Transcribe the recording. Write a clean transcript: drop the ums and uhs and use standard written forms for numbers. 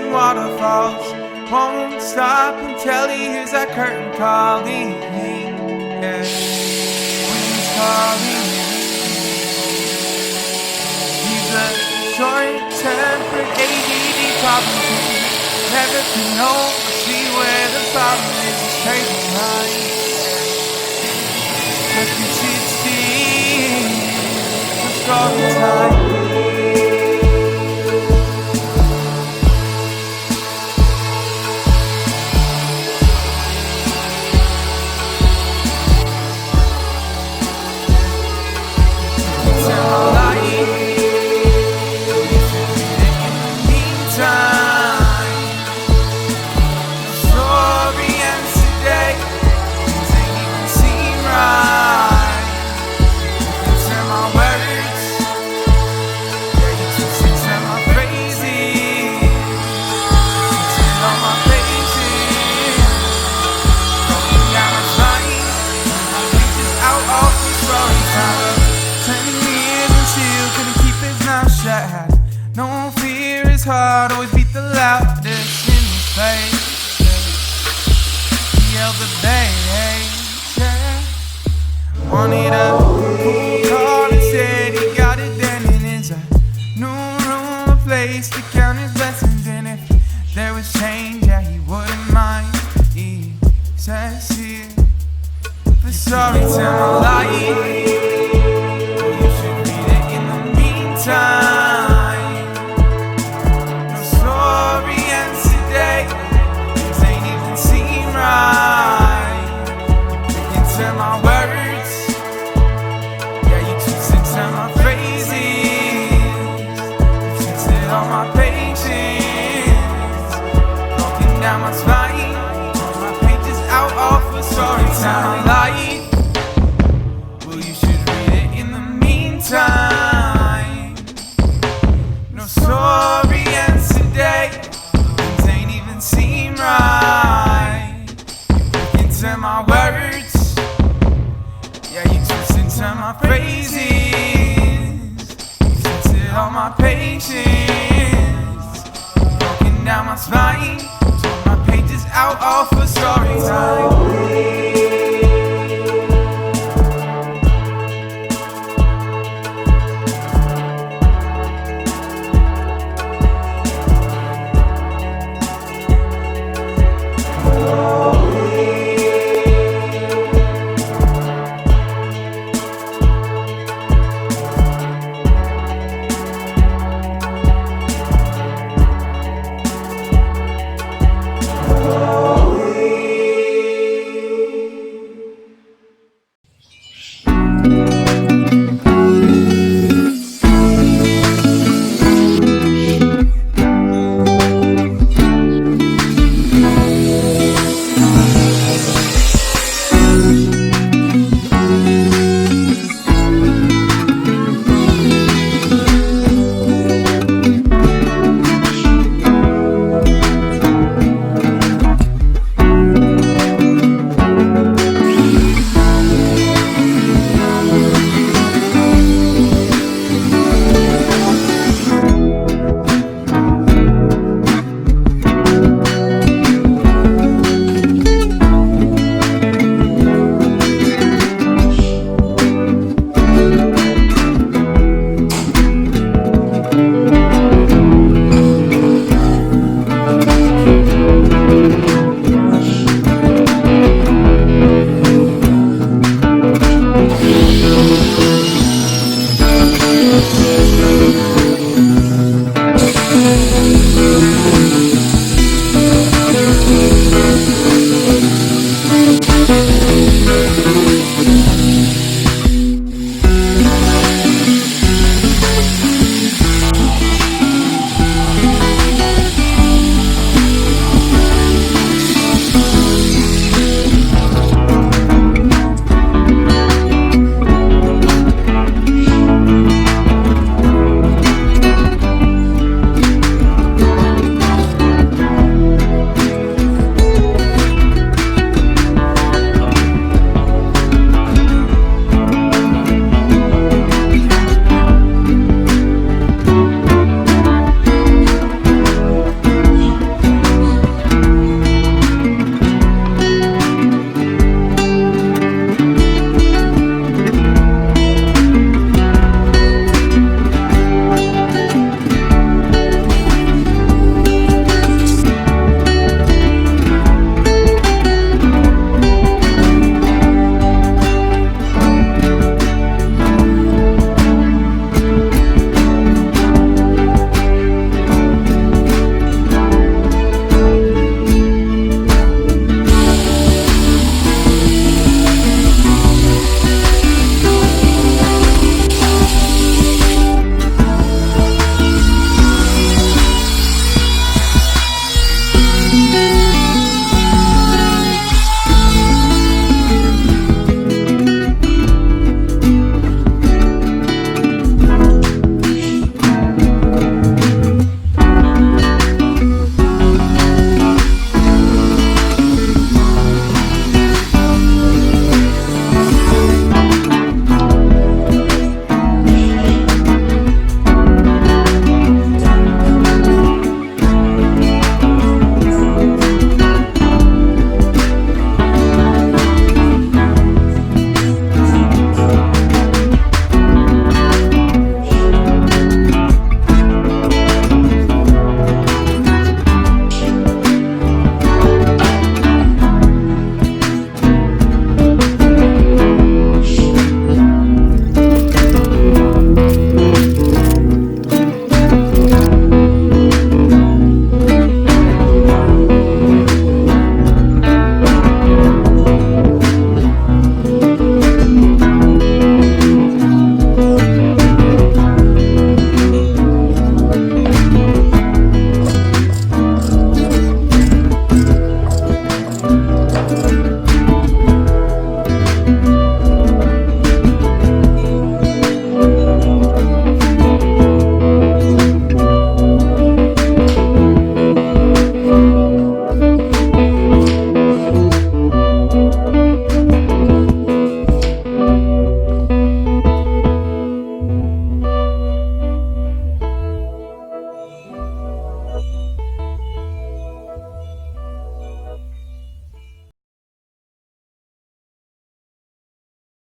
and waterfalls. Won't stop until he hears that curtain calling. Yeah, wind's calling. He's a short-tempered ADD problem king. Never can know or see where the problem is. It's crazy time. But you see it's deep. The story time. No fear is hard, always beat the loudest in his face. He held the base, yeah. Wanted a cool card instead, he got it then in his new room, a place to count his blessings. And if there was change, yeah, he wouldn't mind. He says here, but sorry, tell my life. You should read it in the meantime. My words, yeah, you twisted to my phrases, you twisted all my patience, broken down my spine, my pages out off a story time light. Well, you should read it in the meantime. No story ends today, things ain't even seem right. Into my words, yeah, you twisted to my phrases, you twisted all my patience, broken down my spine, tore my pages out off